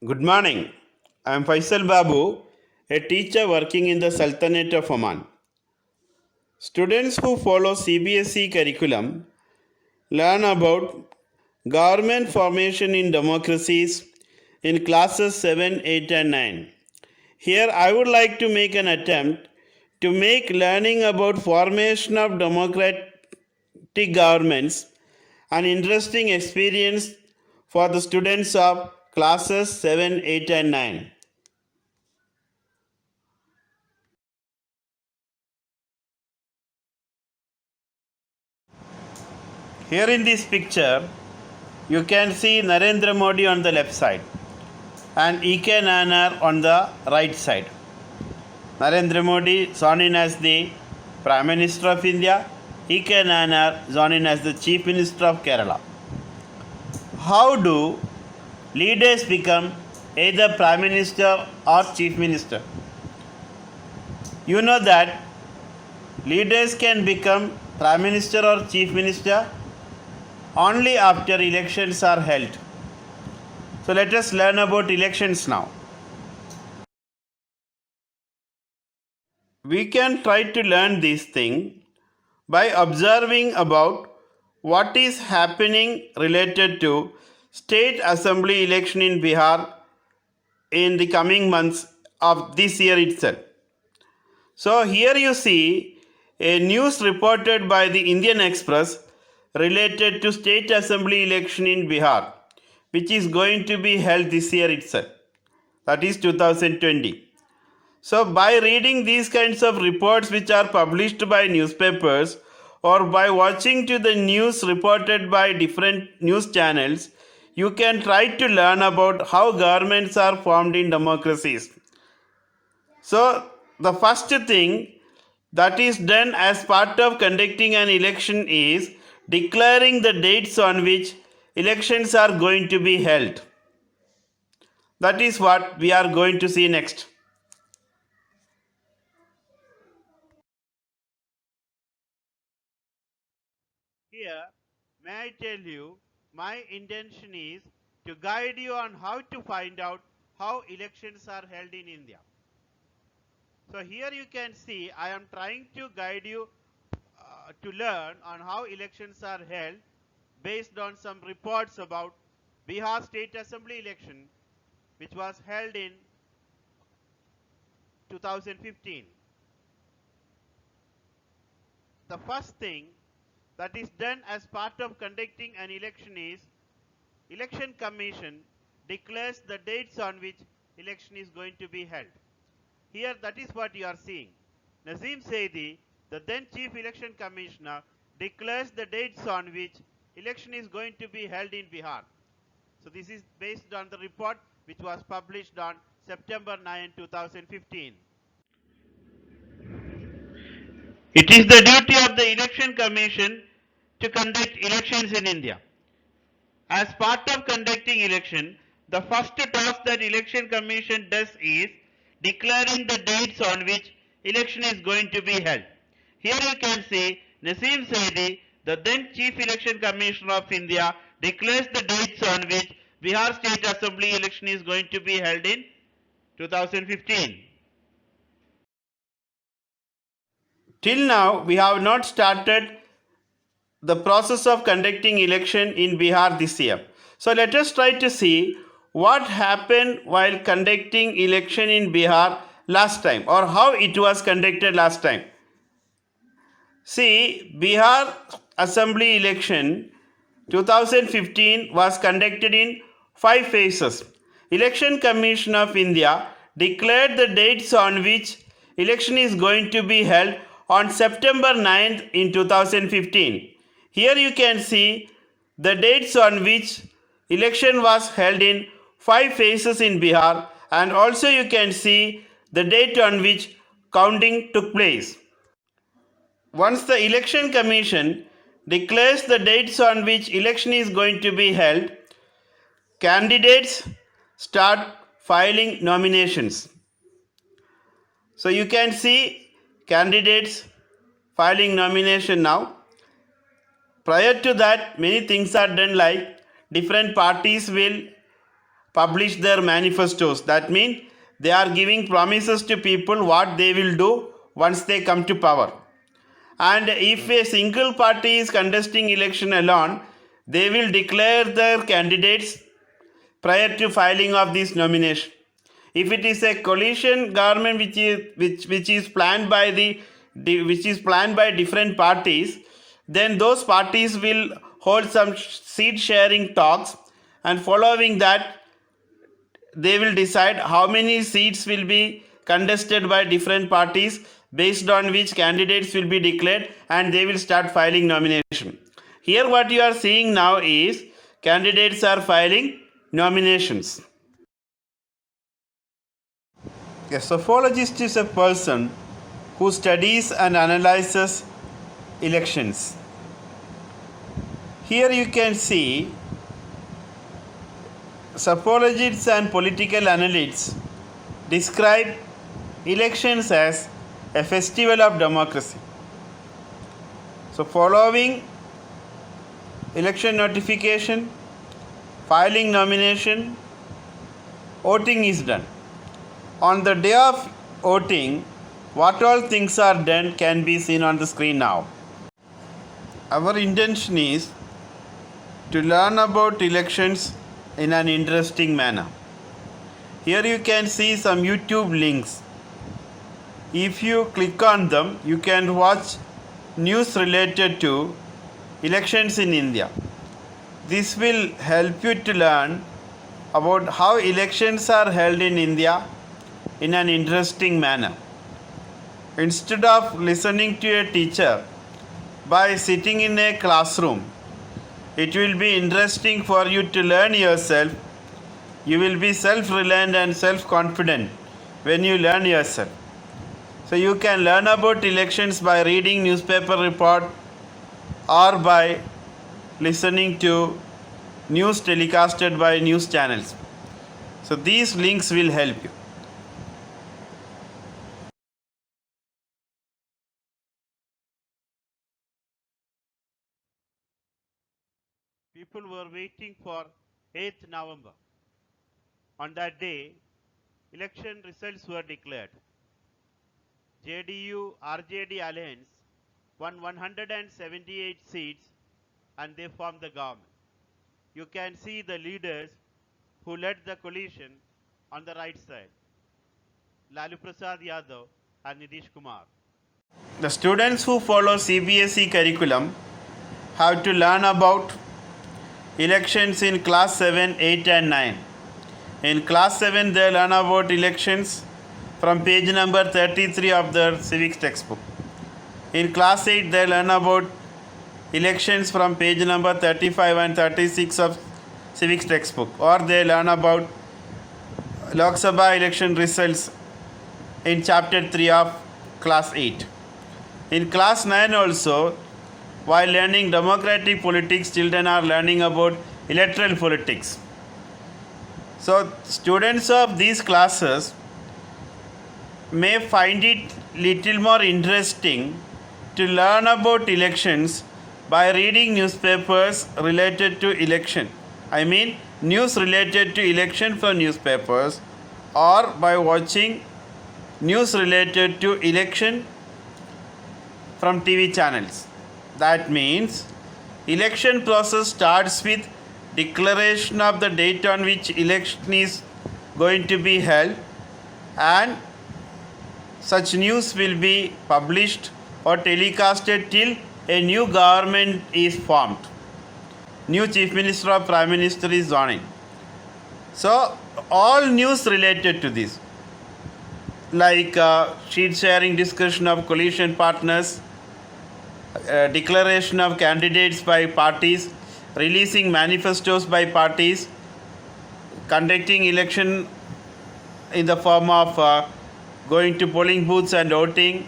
Good morning. I am Faisal Babu, a teacher working in the Sultanate of Oman. Students who follow CBSE curriculum learn about government formation in democracies in classes 7, 8 and 9. Here I would like to make an attempt to make learning about formation of democratic governments an interesting experience for the students of classes 7, 8 and 9. Here in this picture, you can see Narendra Modi on the left side and E.K. Nayanar on the right side. Narendra Modi sworn in as the Prime Minister of India, E.K. Nayanar sworn in as the Chief Minister of Kerala. How do leaders become either Prime Minister or Chief Minister? You know that leaders can become Prime Minister or Chief Minister only after elections are held. So let us learn about elections now. We can try to learn this thing by observing about what is happening related to state assembly election in Bihar in the coming months of this year itself. So here you see a news reported by the Indian Express related to state assembly election in Bihar, which is going to be held this year itself, that is 2020. So by reading these kinds of reports which are published by newspapers or by watching to the news reported by different news channels, you can try to learn about how governments are formed in democracies. So the first thing that is done as part of conducting an election is declaring the dates on which elections are going to be held. That is what we are going to see next. Here, may I tell you, my intention is to guide you on how to find out how elections are held in India. So here you can see I am trying to guide you to learn on how elections are held based on some reports about Bihar State Assembly election which was held in 2015. The first thing that is done as part of conducting an election is Election Commission declares the dates on which election is going to be held. Here that is what you are seeing. Nazim Saidi, the then Chief Election Commissioner, declares the dates on which election is going to be held in Bihar. So this is based on the report which was published on September 9, 2015. It is the duty of the Election Commission to conduct elections in India. As part of conducting election, the first task that Election Commission does is declaring the dates on which election is going to be held. Here you can see Naseem Saidi, the then Chief Election Commissioner of India, declares the dates on which Bihar State Assembly election is going to be held in 2015. Till now, we have not started the process of conducting election in Bihar this year. So let us try to see what happened while conducting election in Bihar last time or how it was conducted last time. See, Bihar Assembly election 2015 was conducted in 5 phases. Election Commission of India declared the dates on which election is going to be held on September 9th in 2015. Here you can see the dates on which election was held in 5 phases in Bihar, and also you can see the date on which counting took place. Once the Election Commission declares the dates on which election is going to be held, candidates start filing nominations. So you can see candidates filing nomination now. Prior to that, many things are done, like different parties will publish their manifestos. That means they are giving promises to people what they will do once they come to power. And if a single party is contesting election alone, they will declare their candidates prior to filing of this nomination. If it is a coalition government which is planned by different parties, then those parties will hold some seat sharing talks, and following that they will decide how many seats will be contested by different parties, based on which candidates will be declared, and they will start filing nomination. Here what you are seeing now is candidates are filing nominations. A sophologist is a person who studies and analyzes elections. Here you can see sophologists and political analysts describe elections as a festival of democracy. So following election notification, filing nomination, voting is done. On the day of voting, what all things are done can be seen on the screen now. Our intention is to learn about elections in an interesting manner. Here you can see some YouTube links. If you click on them, you can watch news related to elections in India. This will help you to learn about how elections are held in India in an interesting manner. Instead of listening to a teacher by sitting in a classroom, it will be interesting for you to learn yourself. You will be self-reliant and self-confident when you learn yourself. So you can learn about elections by reading newspaper report or by listening to news telecasted by news channels. So these links will help you. People were waiting for 8th November. On that day, election results were declared. JDU-RJD alliance won 178 seats and they formed the government. You can see the leaders who led the coalition on the right side, Lalu Prasad Yadav and Nitish Kumar. The students who follow CBSE curriculum have to learn about elections in class 7, 8 and 9. In class 7 they learn about elections from page number 33 of their civics textbook. In class 8 they learn about elections from page number 35 and 36 of civics textbook, or they learn about Lok Sabha election results in chapter 3 of class 8. In class 9 also, while learning democratic politics, children are learning about electoral politics. So students of these classes may find it little more interesting to learn about elections by reading newspapers related to election. I mean news related to election from newspapers, or by watching news related to election from TV channels. That means election process starts with declaration of the date on which election is going to be held, and such news will be published or telecasted till a new government is formed. New Chief Minister or Prime Minister is on in. So all news related to this, like sheet sharing discussion of coalition partners, declaration of candidates by parties, releasing manifestos by parties, conducting election in the form of going to polling booths and voting,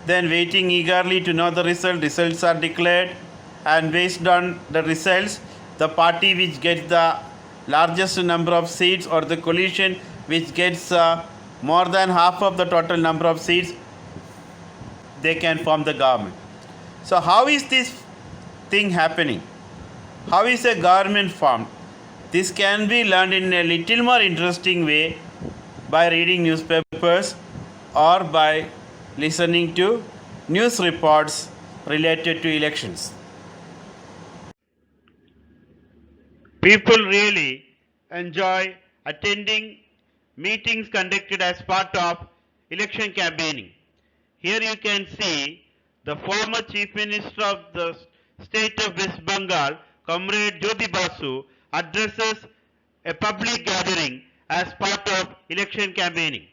then waiting eagerly to know the result. Results are declared, and based on the results, the party which gets the largest number of seats, or the coalition which gets more than half of the total number of seats, they can form the government. So how is this thing happening? How is a government formed? This can be learned in a little more interesting way by reading newspapers or by listening to news reports related to elections. People really enjoy attending meetings conducted as part of election campaigning. Here you can see the former Chief Minister of the state of West Bengal, Comrade Jyoti Basu, addresses a public gathering as part of election campaigning.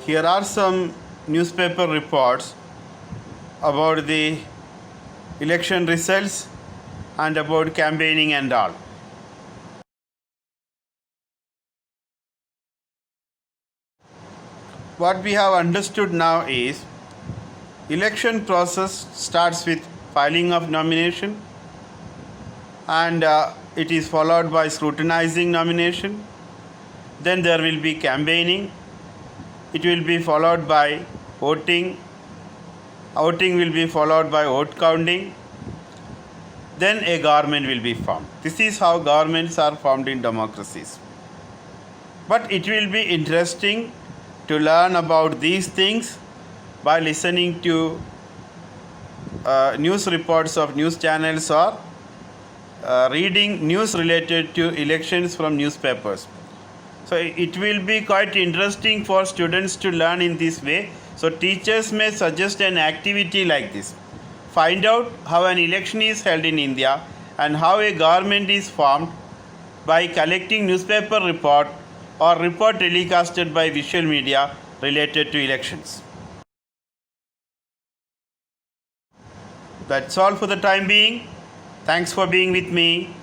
Here are some newspaper reports about the election results and about campaigning and all. What we have understood now is election process starts with filing of nomination and it is followed by scrutinizing nomination. Then there will be campaigning. It will be followed by voting. Voting will be followed by vote counting. Then a government will be formed. This is how governments are formed in democracies. But it will be interesting to learn about these things by listening to news reports of news channels or reading news related to elections from newspapers. So it will be quite interesting for students to learn in this way. So teachers may suggest an activity like this. Find out how an election is held in India and how a government is formed by collecting newspaper report or report telecasted by visual media related to elections. That's all for the time being. Thanks for being with me.